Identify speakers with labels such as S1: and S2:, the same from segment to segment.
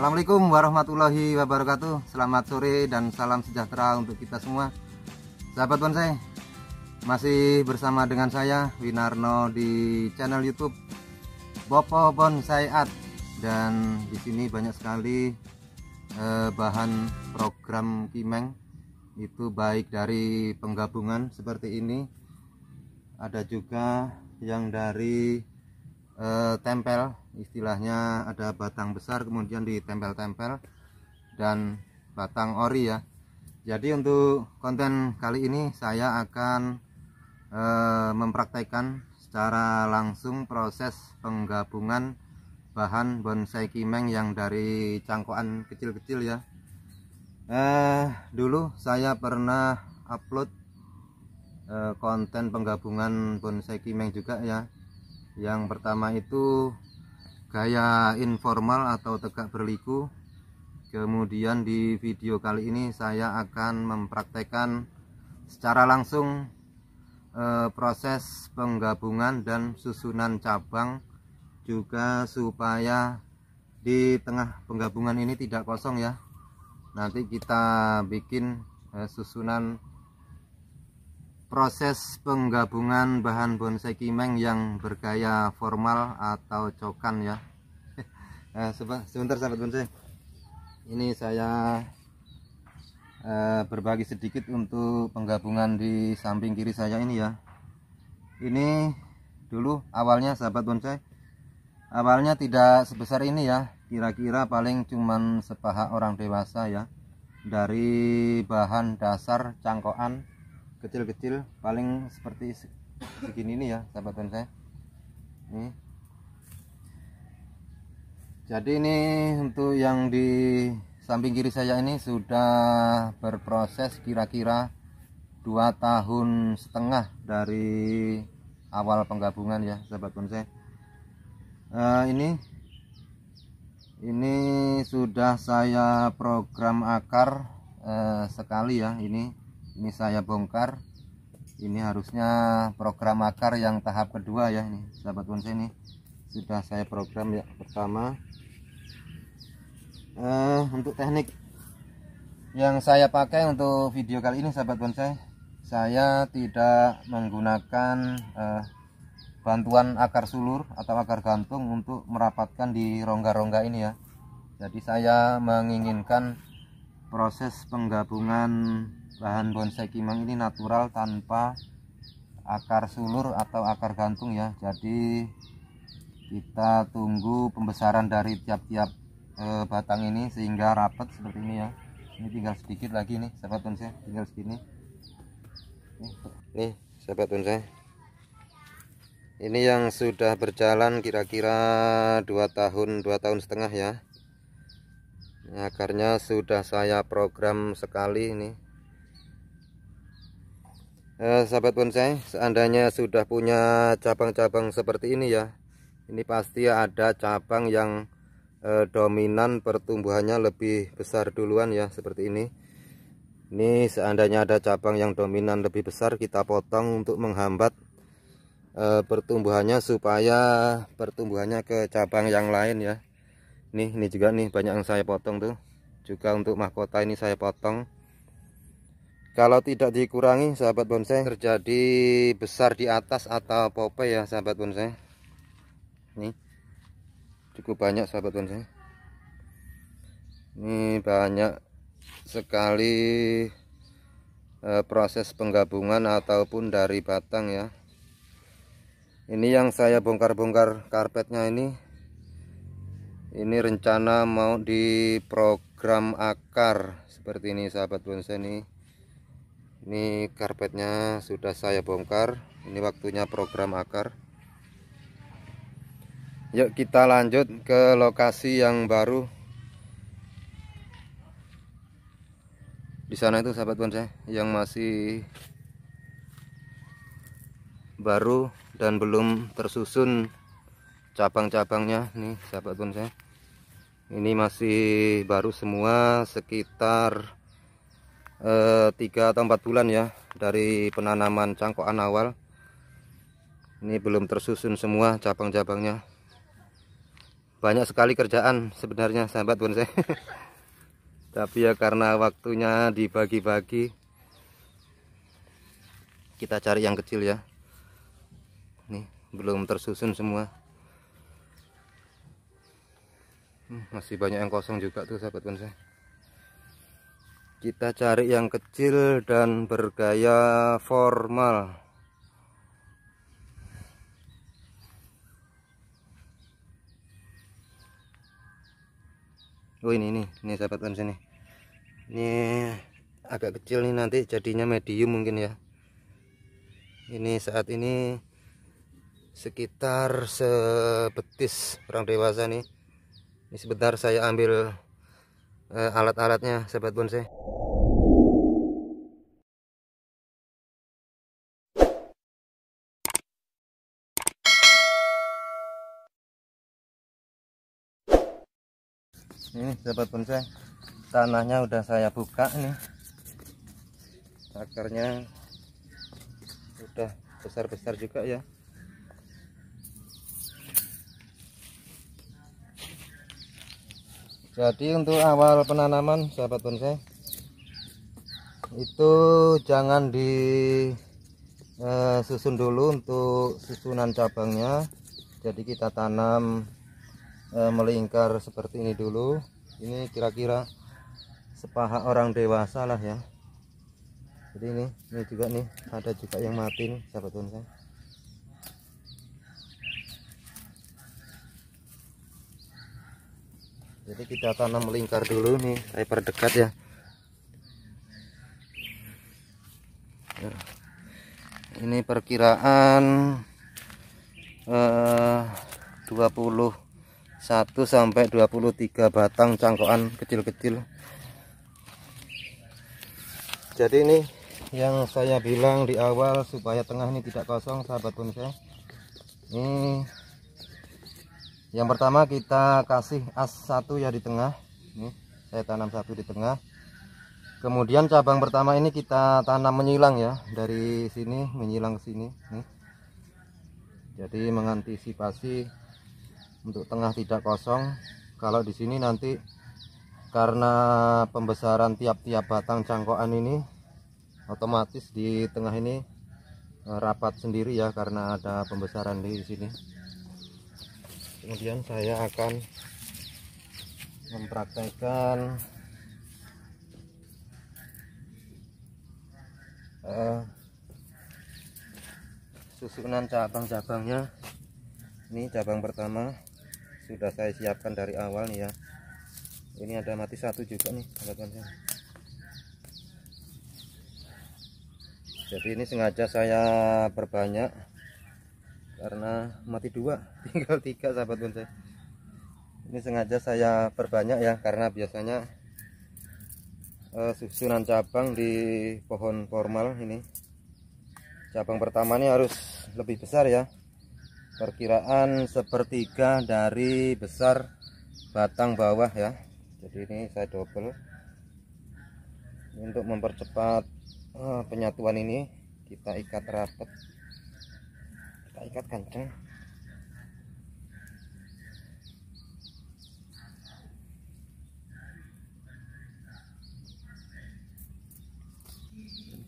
S1: Assalamualaikum warahmatullahi wabarakatuh. Selamat sore dan salam sejahtera untuk kita semua. Sahabat bonsai, masih bersama dengan saya Winarno di channel YouTube Bopo Bonsai Art. Dan di sini banyak sekali bahan program Kimeng, itu baik dari penggabungan seperti ini, ada juga yang dari tempel, istilahnya ada batang besar kemudian ditempel-tempel dan batang ori ya. Jadi untuk konten kali ini saya akan mempraktekkan secara langsung proses penggabungan bahan bonsai Kimeng yang dari cangkokan kecil-kecil ya. Dulu saya pernah upload konten penggabungan bonsai Kimeng juga ya. Yang pertama itu gaya informal atau tegak berliku. Kemudian di video kali ini saya akan mempraktekkan secara langsung proses penggabungan dan susunan cabang, juga supaya di tengah penggabungan ini tidak kosong ya. Nanti kita bikin susunan proses penggabungan bahan bonsai Kimeng yang bergaya formal atau cokan ya. Sebentar sahabat bonsai, ini saya berbagi sedikit untuk penggabungan di samping kiri saya ini ya. Ini dulu awalnya sahabat bonsai, awalnya tidak sebesar ini ya, kira-kira paling cuman sepaha orang dewasa ya, dari bahan dasar cangkokan kecil-kecil paling seperti segini nih ya sahabat bonsai. Nih. Jadi ini untuk yang di samping kiri saya ini sudah berproses kira-kira 2,5 tahun dari awal penggabungan ya sahabat bonsai. Ini sudah saya program akar sekali ya. Ini saya bongkar. Ini harusnya program akar yang tahap kedua ya. Ini sahabat bonsai, ini sudah saya program ya pertama. Untuk teknik yang saya pakai untuk video kali ini sahabat bonsai, saya tidak menggunakan bantuan akar sulur atau akar gantung untuk merapatkan di rongga-rongga ini ya. Jadi saya menginginkan proses penggabungan bahan bonsai Kimeng ini natural tanpa akar sulur atau akar gantung ya. Jadi kita tunggu pembesaran dari tiap-tiap batang ini sehingga rapat seperti ini ya. Ini tinggal sedikit lagi nih sahabat bonsai, tinggal segini nih sahabat bonsai. Ini yang sudah berjalan kira-kira 2 tahun 2,5 tahun ya. Akarnya sudah saya program sekali ini. Sahabat bonsai, seandainya sudah punya cabang-cabang seperti ini ya, ini pasti ada cabang yang dominan pertumbuhannya lebih besar duluan ya, seperti ini. Ini seandainya ada cabang yang dominan lebih besar, kita potong untuk menghambat pertumbuhannya supaya pertumbuhannya ke cabang yang lain ya. Ini juga nih banyak yang saya potong tuh. Juga untuk mahkota ini saya potong. Kalau tidak dikurangi sahabat bonsai, terjadi besar di atas atau pope ya sahabat bonsai. Ini cukup banyak sahabat bonsai. Ini banyak sekali proses penggabungan ataupun dari batang ya. Ini yang saya bongkar-bongkar karpetnya ini rencana mau diprogram akar seperti ini sahabat bonsai nih. Ini karpetnya sudah saya bongkar, ini waktunya program akar. Yuk kita lanjut ke lokasi yang baru. Di sana itu sahabat bonsai yang masih baru dan belum tersusun cabang-cabangnya nih sahabat bonsai. Ini masih baru semua, sekitar 3 atau 4 bulan ya dari penanaman cangkokan awal. Ini belum tersusun semua cabang-cabangnya. banyak sekali kerjaan sebenarnya sahabat bonsai. Tapi ya karena waktunya dibagi-bagi, kita cari yang kecil ya. Nih belum tersusun semua. Masih banyak yang kosong juga tuh sahabat bonsai. Kita cari yang kecil dan bergaya formal. Oh ini sahabat bonsai nih. Ini agak kecil nih, nanti jadinya medium mungkin ya. Ini saat ini sekitar sebetis orang dewasa nih. Ini sebentar saya ambil alat-alatnya sahabat bonsai. Ini sahabat bonsai, tanahnya udah saya buka nih, akarnya udah besar-besar juga ya. Jadi untuk awal penanaman sahabat bonsai itu jangan disusun dulu untuk susunan cabangnya. Jadi kita tanam melingkar seperti ini dulu. Ini kira-kira sepaha orang dewasa lah ya. Jadi ini juga nih, ada juga yang mati nih sahabat bonsai. Jadi kita tanam melingkar dulu nih, saya perdekat ya. Ini perkiraan 21 sampai 23 batang cangkokan kecil-kecil. Jadi ini yang saya bilang di awal, supaya tengah ini tidak kosong sahabat bonsai. Ini yang pertama kita kasih as satu ya di tengah. Nih saya tanam satu di tengah. Kemudian cabang pertama ini kita tanam menyilang ya, dari sini menyilang ke sini nih. Jadi mengantisipasi untuk tengah tidak kosong. Kalau di sini nanti karena pembesaran tiap-tiap batang cangkokan ini, otomatis di tengah ini rapat sendiri ya, karena ada pembesaran di sini. Kemudian saya akan mempraktekkan susunan cabang-cabangnya. Ini cabang pertama sudah saya siapkan dari awal nih ya. Ini ada mati satu juga nih teman-teman. Jadi ini sengaja saya perbanyak karena mati dua, tinggal 3 sahabat bonsai. Ini sengaja saya perbanyak ya, karena biasanya susunan cabang di pohon formal ini, cabang pertama ini harus lebih besar ya, perkiraan 1/3 dari besar batang bawah ya. Jadi ini saya double untuk mempercepat penyatuan ini. Kita ikat rapat, kita ikat kencang.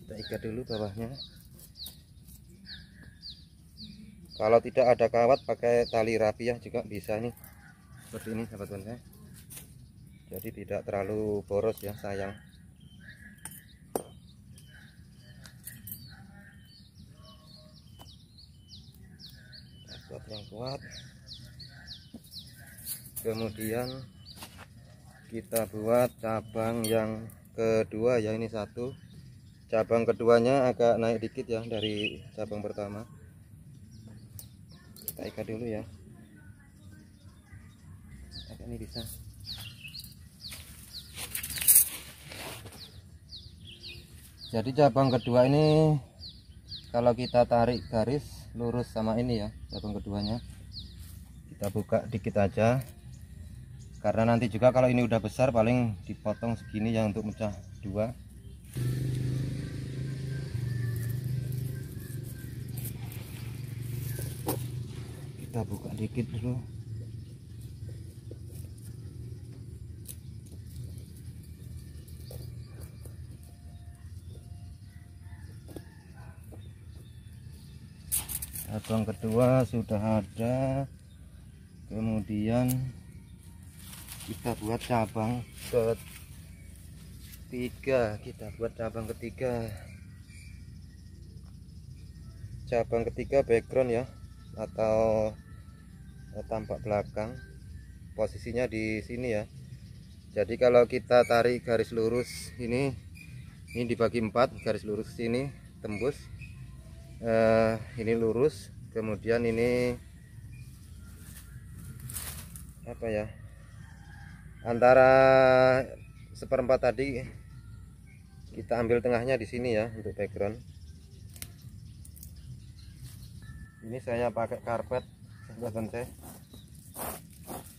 S1: Kita ikat dulu bawahnya. Kalau tidak ada kawat, pakai tali rapiah juga bisa nih, seperti ini sahabat bonsai. Jadi tidak terlalu boros ya, sayang. Buat yang kuat. Kemudian kita buat cabang yang kedua ya, ini satu. Cabang keduanya agak naik dikit ya dari cabang pertama. Kita ikat dulu ya. Agak ini bisa. Jadi cabang kedua ini kalau kita tarik garis lurus sama ini ya, cabang keduanya kita buka dikit aja, karena nanti juga kalau ini udah besar paling dipotong segini ya untuk mecah dua. Kita buka dikit dulu. cabang kedua sudah ada, kemudian kita buat cabang ketiga. Cabang ketiga background ya, atau tampak belakang. Posisinya di sini ya. Jadi kalau kita tarik garis lurus ini dibagi 4, garis lurus sini tembus, ini lurus, kemudian ini apa ya, antara seperempat tadi kita ambil tengahnya di sini ya untuk background. Ini saya pakai karpet sahabat bonsai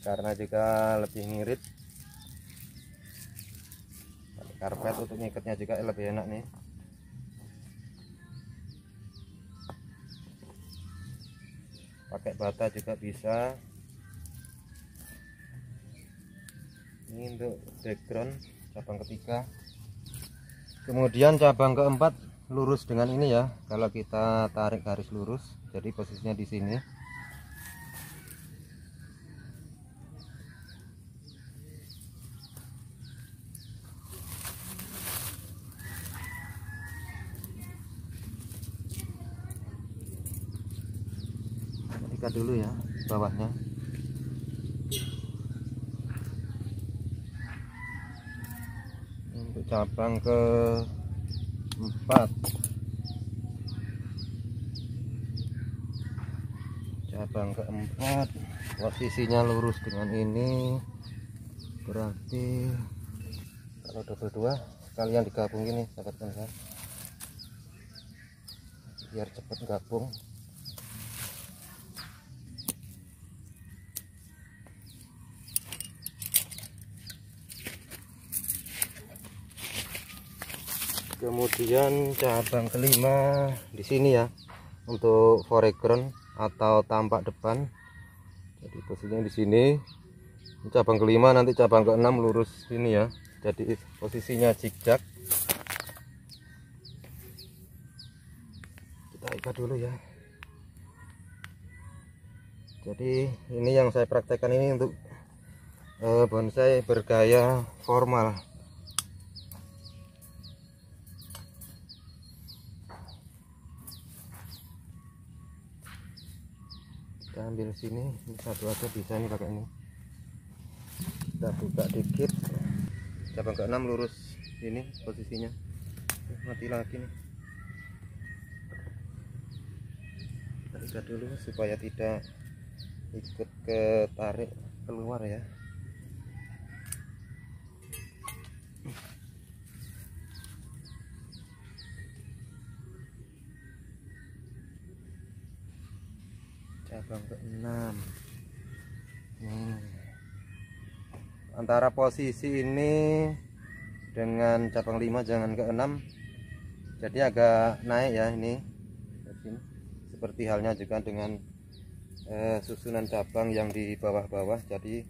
S1: karena juga lebih ngirit. Pakai karpet untuk ngikatnya juga lebih enak nih. Pakai bata juga bisa. Ini untuk background cabang ketiga. Kemudian cabang keempat lurus dengan ini ya. Kalau kita tarik garis lurus, jadi posisinya di sini. Ikat dulu ya bawahnya. Untuk cabang keempat, posisinya lurus dengan ini, berarti kalau double 2 sekalian digabung ini sahabat bonsai, biar cepat gabung. Kemudian cabang kelima di sini ya, untuk foreground atau tampak depan. Jadi posisinya di sini. Cabang kelima, nanti cabang keenam lurus ini ya. Jadi posisinya zigzag. Kita ikat dulu ya. Jadi ini yang saya praktekkan ini untuk bonsai bergaya formal. Kita ambil sini, ini satu aja bisa nih pakai ini. Kita buka dikit. Cabang ke-6 lurus ini posisinya. Mati lagi nih. Kita ikat dulu supaya tidak ikut ke tarik keluar ya. Cabang ke-6 antara posisi ini dengan cabang 5 jangan ke-6 jadi agak naik ya ini. Seperti halnya juga dengan susunan cabang yang di bawah-bawah, jadi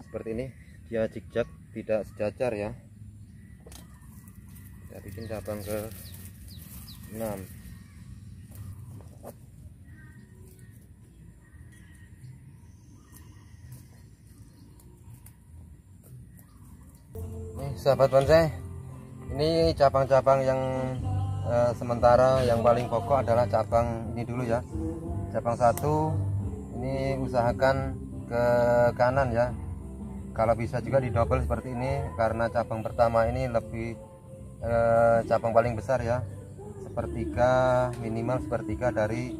S1: seperti ini dia zigzag, tidak sejajar ya. Kita bikin cabang ke-6. Nih sahabat bonsai, ini cabang-cabang yang sementara yang paling pokok adalah cabang ini dulu ya. Cabang 1 ini usahakan ke kanan ya. Kalau bisa juga didobel seperti ini, karena cabang pertama ini lebih cabang paling besar ya. Sepertiga, minimal sepertiga dari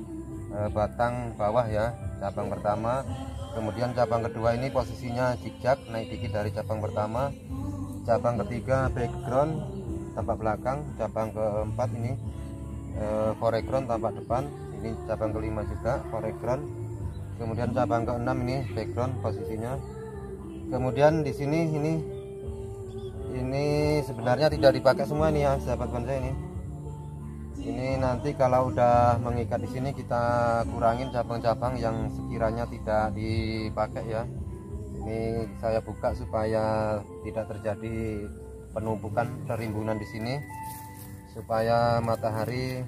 S1: batang bawah ya, cabang pertama. Kemudian cabang kedua ini posisinya zigzag, naik dikit dari cabang pertama. Cabang ketiga background tampak belakang. Cabang keempat ini foreground tampak depan. Ini cabang kelima juga foreground. Kemudian cabang keenam ini background posisinya. Kemudian di sini ini sebenarnya tidak dipakai semua nih ya sahabat bonsai ini. Ini nanti kalau udah mengikat di sini kita kurangin cabang-cabang yang sekiranya tidak dipakai ya. Ini saya buka supaya tidak terjadi penumpukan perimbunan di sini, supaya matahari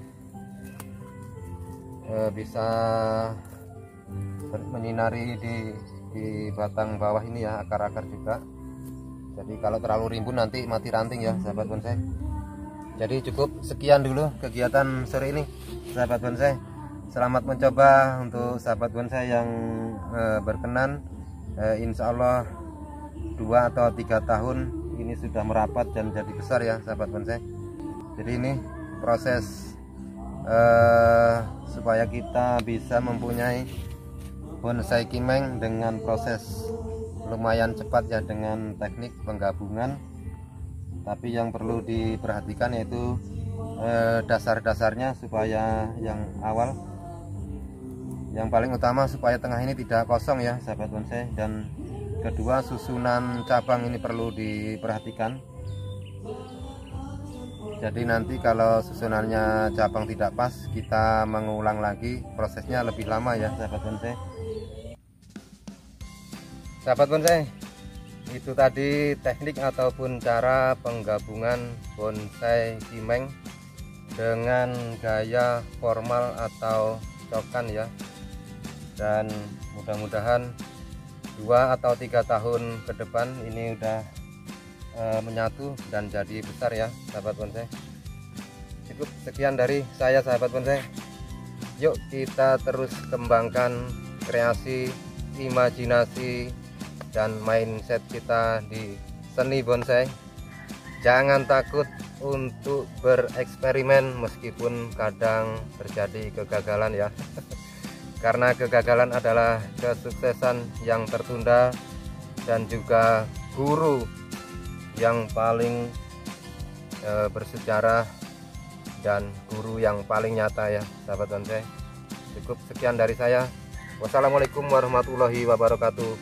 S1: bisa menyinari di batang bawah ini ya, akar-akar juga. Jadi kalau terlalu rimbun nanti mati ranting ya sahabat bonsai. Jadi cukup sekian dulu kegiatan sore ini sahabat bonsai. Selamat mencoba untuk sahabat bonsai yang berkenan. Insya Allah 2 atau 3 tahun ini sudah merapat dan jadi besar ya sahabat bonsai. Jadi ini proses supaya kita bisa mempunyai bonsai kimeng dengan proses lumayan cepat ya, dengan teknik penggabungan. Tapi yang perlu diperhatikan yaitu dasar-dasarnya, supaya yang awal, yang paling utama supaya tengah ini tidak kosong ya sahabat bonsai, dan kedua susunan cabang ini perlu diperhatikan. Jadi nanti kalau susunannya cabang tidak pas, kita mengulang lagi, prosesnya lebih lama ya sahabat bonsai. Sahabat bonsai, itu tadi teknik ataupun cara penggabungan bonsai kimeng dengan gaya formal atau cokan ya. Dan mudah-mudahan 2 atau 3 tahun ke depan ini udah menyatu dan jadi besar ya sahabat bonsai. Cukup sekian dari saya sahabat bonsai. Yuk kita terus kembangkan kreasi, imajinasi, dan mindset kita di seni bonsai. Jangan takut untuk bereksperimen meskipun kadang terjadi kegagalan ya. Karena kegagalan adalah kesuksesan yang tertunda dan juga guru yang paling bersejarah dan guru yang paling nyata ya sahabat bonsai. Cukup sekian dari saya. Wassalamualaikum warahmatullahi wabarakatuh.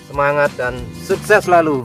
S1: Semangat dan sukses selalu.